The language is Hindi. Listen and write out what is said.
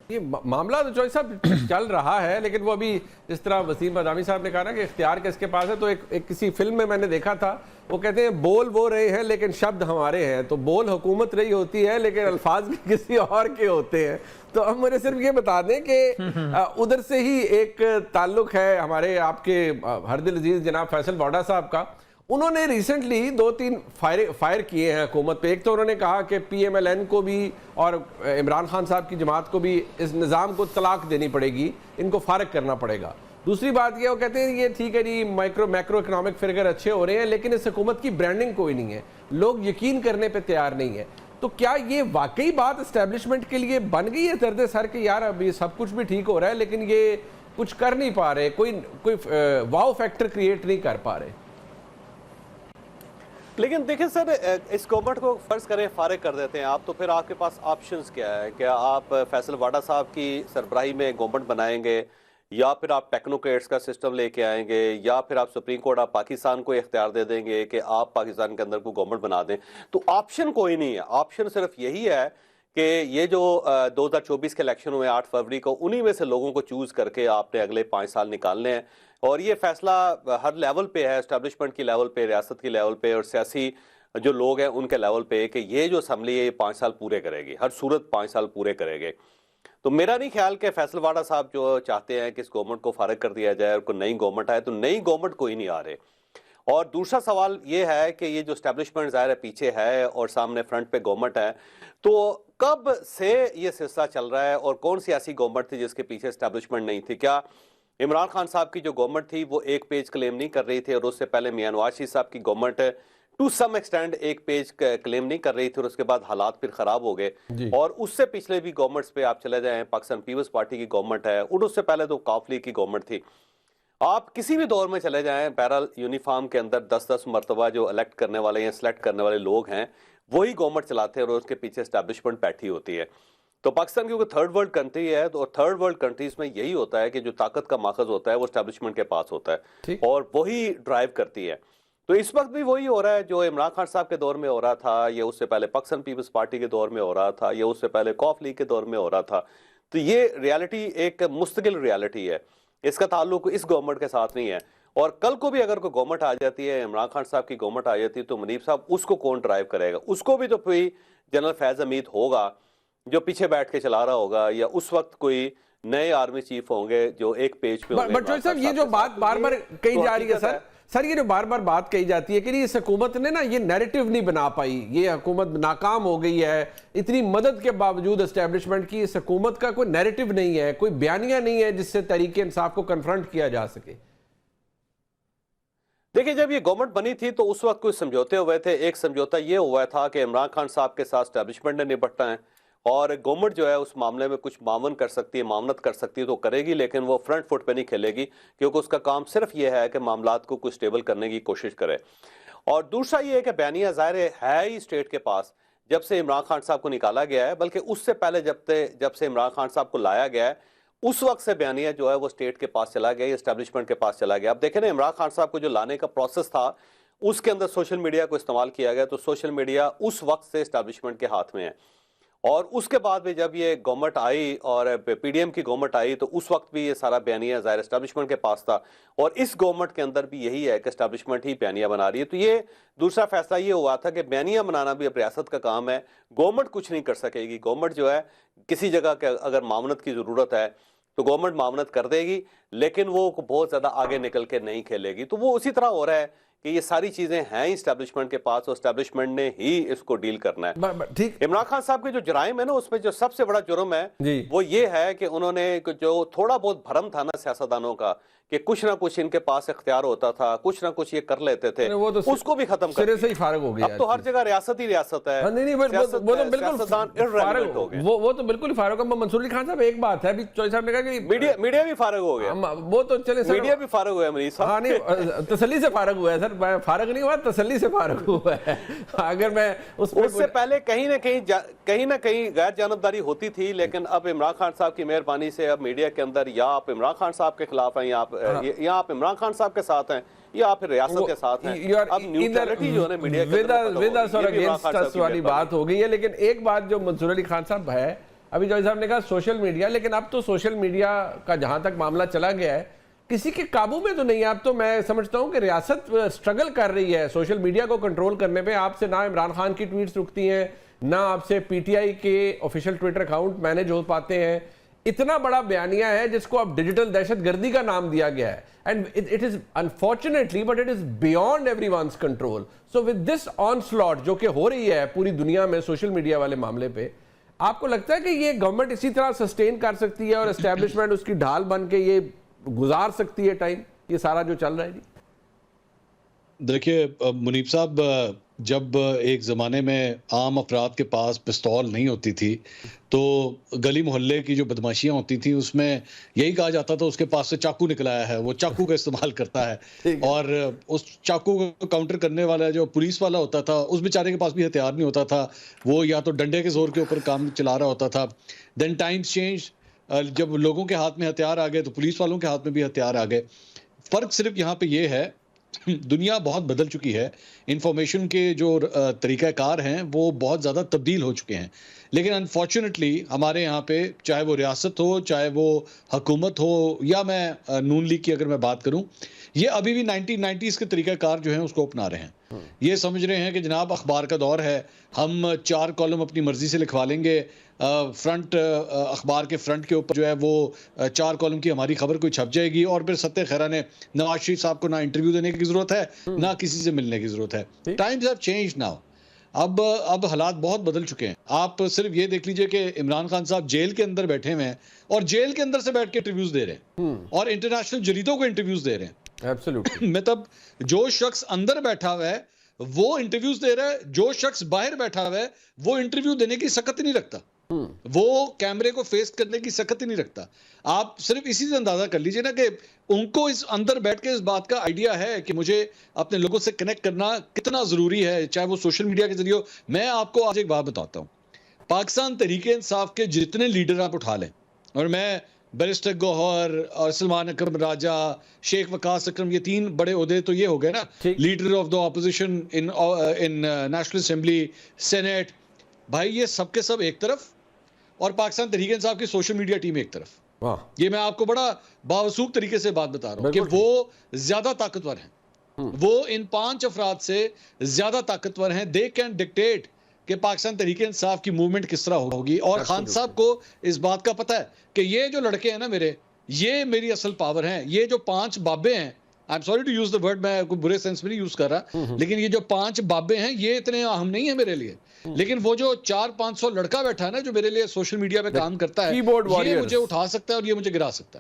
ये मामला तो चौधरी साहब चल रहा है, लेकिन वो अभी जिस तरह वसीम बदामी साहब ने कहा ना कि इख्तियार किसके पास है, तो एक किसी फिल्म में मैंने देखा था, वो कहते हैं बोल वो रहे हैं लेकिन शब्द हमारे हैं। तो बोल हुकूमत रही होती है लेकिन अल्फाज किसी और के होते हैं। तो हम मुझे सिर्फ ये बता दें कि उधर से ही एक ताल्लुक है हमारे आपके हरदिल अजीज जनाब फैसल वाडा साहब का। उन्होंने रिसेंटली 2-3 फायर किए हैं हुकूमत पे। एक तो उन्होंने कहा कि PMLN को भी और इमरान खान साहब की जमात को भी इस निज़ाम को तलाक देनी पड़ेगी, इनको फारग करना पड़ेगा। दूसरी बात ये, वो कहते हैं ये ठीक है जी, मैक्रो इकोनॉमिक फिगर अच्छे हो रहे हैं, लेकिन इस हुकूमत की ब्रांडिंग कोई नहीं है, लोग यकीन करने पर तैयार नहीं है। तो क्या ये वाकई बात इस्टेब्लिशमेंट के लिए बन गई है दर्द सर कि यार अभी सब कुछ भी ठीक हो रहा है लेकिन ये कुछ कर नहीं पा रहे, कोई वाव फैक्टर क्रिएट नहीं कर पा रहे? लेकिन देखिए सर, इस गवर्नमेंट को फर्ज करें फारिग कर देते हैं आप, तो फिर आपके पास ऑप्शंस क्या है? क्या आप फैसल वाडा साहब की सरबराही में गवर्नमेंट बनाएंगे, या फिर आप टेक्नोक्रेट्स का सिस्टम लेके आएंगे, या फिर आप सुप्रीम कोर्ट ऑफ पाकिस्तान को इख्तियार दे देंगे कि आप पाकिस्तान के अंदर को गवर्नमेंट बना दें? तो ऑप्शन कोई नहीं है। ऑप्शन सिर्फ यही है कि ये जो 2024 के इलेक्शन हुए 8 फरवरी को, उन्हीं में से लोगों को चूज करके आपने अगले 5 साल निकालने हैं। और ये फैसला हर लेवल पे है, एस्टेब्लिशमेंट की लेवल पे, रियासत की लेवल पे और सियासी जो लोग हैं उनके लेवल पे, कि ये जो असम्बली है ये 5 साल पूरे करेगी, हर सूरत 5 साल पूरे करेंगे। तो मेरा नहीं ख्याल कि फैसल वाडा साहब जो चाहते हैं कि इस गवर्नमेंट को फारिग कर दिया जाए और कोई नई गवर्नमेंट आए, तो नई गवर्नमेंट कोई नहीं आ रहे। और दूसरा सवाल ये है कि ये जो एस्टेब्लिशमेंट ज़ाहिर है पीछे है और सामने फ्रंट पे गवर्नमेंट है, तो कब से ये सिलसिला चल रहा है और कौन सी ऐसी गवर्नमेंट थी जिसके पीछे एस्टेब्लिशमेंट नहीं थी? क्या इमरान खान साहब की जो गवर्नमेंट थी वो एक पेज क्लेम नहीं कर रही थी, और उससे पहले मियां नवाज शरीफ साहब की गवर्नमेंट टू सम एक्सटेंड एक पेज क्लेम नहीं कर रही थी, और उसके बाद हालात फिर खराब हो गए। और उससे पिछले भी गवर्नमेंट्स पे आप चले जाएं, पाकिस्तान पीपल्स पार्टी की गवर्नमेंट है, और उससे पहले तो काफ लीग की गवर्नमेंट थी। आप किसी भी दौर में चले जाएं, बहरहाल यूनिफॉर्म के अंदर 10-10 मरतबा जो इलेक्ट करने वाले या सिलेक्ट करने वाले लोग हैं वही गवर्नमेंट चलाते हैं, और उसके पीछे एस्टेब्लिशमेंट बैठी होती है। तो पाकिस्तान क्योंकि थर्ड वर्ल्ड कंट्री है, तो थर्ड वर्ल्ड कंट्रीज में यही होता है कि जो ताकत का माखज होता है वो एस्टेब्लिशमेंट के पास होता है और वही ड्राइव करती है। तो इस वक्त भी वही हो रहा है जो इमरान खान साहब के दौर में हो रहा था, या उससे पहले पाकिस्तान पीपल्स पार्टी के दौर में हो रहा था, या उससे पहले कॉफ लीग के दौर में हो रहा था। तो ये रियलिटी एक मुस्तकिल रियलिटी है, इसका ताल्लुक इस गवर्नमेंट के साथ नहीं है। और कल को भी अगर कोई गवर्नमेंट आ जाती है, इमरान खान साहब की गवर्नमेंट आ जाती है, तो मुनीब साहब उसको कौन ड्राइव करेगा? उसको भी तो कोई जनरल फैज हमीद होगा जो पीछे बैठ के चला रहा होगा, या उस वक्त कोई नए आर्मी चीफ होंगे जो एक पेज पे होंगे। बट साहब ये जो बात बार बार कही जा रही है सर, ये जो बार बार बात कही जाती है कि इस हुकूमत ने ना ये नैरेटिव नहीं बना पाई, ये हुकूमत नाकाम हो गई है, इतनी मदद के बावजूद एस्टेब्लिशमेंट की इस हुकूमत का कोई नैरेटिव नहीं है, कोई बयानिया नहीं है जिससे तहरीक इंसाफ को कन्फ्रंट किया जा सके। देखिए, जब ये गवर्नमेंट बनी थी तो उस वक्त कुछ समझौते हुए थे। एक समझौता ये हुआ था कि इमरान खान साहब के साथ एस्टेब्लिशमेंट ने निपटना है, और गवर्नमेंट जो है उस मामले में कुछ मावन कर सकती है, मामनत कर सकती है तो करेगी, लेकिन वो फ्रंट फुट पे नहीं खेलेगी, क्योंकि उसका काम सिर्फ ये है कि मामलात को कुछ स्टेबल करने की कोशिश करे। और दूसरा ये है कि बयानिया ज़ाहिर है ही स्टेट के पास जब से इमरान खान साहब को निकाला गया है, बल्कि उससे पहले जब से इमरान खान साहब को लाया गया है, उस वक्त से बयानिया जो है वो स्टेट के पास चला गया, एस्टेब्लिशमेंट के पास चला गया। अब देखें ना, इमरान खान साहब को जो लाने का प्रोसेस था उसके अंदर सोशल मीडिया को इस्तेमाल किया गया, तो सोशल मीडिया उस वक्त से एस्टेब्लिशमेंट के हाथ में है। और उसके बाद भी जब ये गवर्नमेंट आई और PDM की गवर्नमेंट आई, तो उस वक्त भी ये सारा बयानिया ज़ाहिर एस्टेब्लिशमेंट के पास था, और इस गवर्नमेंट के अंदर भी यही है कि एस्टेब्लिशमेंट ही बयानिया बना रही है। तो ये दूसरा फैसला ये हुआ था कि बयानिया बनाना भी अब रियासत का काम है, गवर्नमेंट कुछ नहीं कर सकेगी। गवर्नमेंट जो है किसी जगह के अगर मामनत की ज़रूरत है तो गवर्नमेंट मामनत कर देगी, लेकिन वो बहुत ज़्यादा आगे निकल के नहीं खेलेगी। तो वो उसी तरह हो रहा है कि ये सारी चीजें हैं एस्टेब्लिशमेंट के पास, और एस्टेब्लिशमेंट ने ही इसको डील करना है। ठीक, इमरान खान साहब के जो जराइम है ना, उसमें जो सबसे बड़ा जुर्म है वो ये है कि उन्होंने जो थोड़ा बहुत भरम था ना सियासतदानों का कि कुछ ना कुछ इनके पास इख्तियार होता था, कुछ ना कुछ ये कर लेते थे, वो तो उसको भी खत्म कर से ही फारग हो गया। अब तो हर जगह रियासत ही रियासत है। नहीं, वो तो बिल्कुल फारग हो गया, वो तो बिल्कुल फारग हो। मंसूर अली खान साहब, एक बात है, अभी चौधरी साहब ने कहा कि मीडिया भी फारग हो गया, वो तो चले, मीडिया भी फारग हुआ है। हाँ नहीं, तसल्ली से फारग हुआ है सर, फारग नहीं हुआ, तसल्ली से फारग हुआ है। अगर मैं उससे पहले कहीं ना कहीं गैर जानबदारी होती थी, लेकिन अब इमरान खान साहब की मेहरबानी से अब मीडिया के अंदर या आप इमरान खान साहब के खिलाफ हैं, या आप इमरान खान साहब के साथ हैं, या आप रियासत के साथ हैं। अब न्यूट्रलिटी जो है मीडिया के अंदर वाली बात हो गई है। लेकिन एक बात जो मंसूर अली खान साहब है अभी जॉय साहब ने कहा सोशल मीडिया, लेकिन अब तो सोशल मीडिया का जहां तक मामला चला गया है किसी के काबू में तो नहीं है। अब तो मैं समझता हूं कि रियासत स्ट्रगल कर रही है सोशल मीडिया को कंट्रोल करने पे। आपसे ना इमरान खान की ट्वीट्स रुकती हैं, ना आपसे पीटीआई के ऑफिशियल ट्विटर अकाउंट मैनेज हो पाते हैं। इतना बड़ा बयानिया है जिसको अब डिजिटल दहशतगर्दी का नाम दिया गया है, and it is unfortunately but it is beyond everyone's control. So with this onslaught जो कि हो रही है पूरी दुनिया में सोशल मीडिया वाले मामले पे, आपको लगता है कि ये गवर्नमेंट इसी तरह सस्टेन कर सकती है और एस्टेब्लिशमेंट उसकी ढाल बन के ये गुजार सकती है टाइम, ये सारा जो चल रहा है? जी देखिए मुनीब साहब, जब एक ज़माने में आम अफराद के पास पिस्तौल नहीं होती थी तो गली मोहल्ले की जो बदमाशियां होती थी उसमें यही कहा जाता था उसके पास से चाकू निकला आया है, वो चाकू का इस्तेमाल करता है। और उस चाकू को काउंटर करने वाला जो पुलिस वाला होता था उस बेचारे के पास भी हथियार नहीं होता था, वो या तो डंडे के जोर के ऊपर काम चला रहा होता था। देन टाइम्स चेंज, जब लोगों के हाथ में हथियार आ गए तो पुलिस वालों के हाथ में भी हथियार आ गए। फ़र्क सिर्फ यहाँ पे ये है, दुनिया बहुत बदल चुकी है, इंफॉर्मेशन के जो तरीक़ाकार हैं वो बहुत ज़्यादा तब्दील हो चुके हैं। लेकिन अनफॉर्चुनेटली हमारे यहाँ पे चाहे वो रियासत हो, चाहे वो हुकूमत हो, या मैं नून लीग की अगर मैं बात करूँ, ये अभी भी 1990s के तरीक़ाकार जो हैं उसको अपना रहे हैं। ये समझ रहे हैं कि जनाब अखबार का दौर है, हम 4 कॉलम अपनी मर्जी से लिखवा लेंगे, फ्रंट अखबार के फ्रंट के ऊपर जो है वो 4 कॉलम की हमारी खबर कोई छप जाएगी और फिर सत्ते खैरा ने नवाज शरीफ साहब को ना इंटरव्यू देने की जरूरत है ना किसी से मिलने की जरूरत है। Times have changed now. अब हालात बहुत बदल चुके हैं। आप सिर्फ ये देख लीजिए कि इमरान खान साहब जेल के अंदर बैठे हुए हैं और जेल के अंदर से बैठ के इंटरव्यूज दे रहे हैं और इंटरनेशनल जरीदों को इंटरव्यूज दे रहे हैं। एब्सोल्युटली। मतलब जो शख्स अंदर बैठा हुआ है वो इंटरव्यूज दे रहा है, जो शख्स बाहर बैठा हुआ है वो इंटरव्यू देने की सकत ही नहीं रखता, वो कैमरे को फेस करने की सकत ही नहीं रखता। आप सिर्फ इसी से अंदाजा कर लीजिए ना कि उनको इस अंदर बैठ के इस बात का आइडिया है कि मुझे अपने लोगों से कनेक्ट करना कितना जरूरी है, चाहे वो सोशल मीडिया के जरिए हो। मैं आपको आज एक बात बताता हूं, पाकिस्तान तहरीके इंसाफ के जितने लीडर आप उठा लें, और मैं बैरिस्टर गौहर और सलमान अकरम राजा, शेख वकास अकरम, ये 3 बड़े ओहदे तो ये हो गए ना, leader of the opposition in national assembly, senate, भाई ये सब के सब एक तरफ और पाकिस्तान तहरीक इंसाफ की सोशल मीडिया टीम एक तरफ। ये मैं आपको बड़ा बावसूख तरीके से बात बता रहा हूं कि वो ज्यादा ताकतवर हैं, वो इन 5 अफराद से ज्यादा ताकतवर हैं। दे कैन डिक्टेट कि पाकिस्तान तहरीक इंसाफ की मूवमेंट किस तरह होगी। और खान साहब को इस बात का पता है कि ये जो लड़के हैं ना मेरे, ये मेरी असल पावर हैं। ये जो 5 बाबे हैं, I am sorry to use the word, मैं कोई बुरे सेंस में नहीं यूज कर रहा, लेकिन ये जो 5 बाबे हैं ये इतने अहम नहीं है मेरे लिए। लेकिन वो जो 400-500 लड़का बैठा है ना जो मेरे लिए सोशल मीडिया पे काम करता है, ये मुझे उठा सकता है और ये मुझे गिरा सकता है।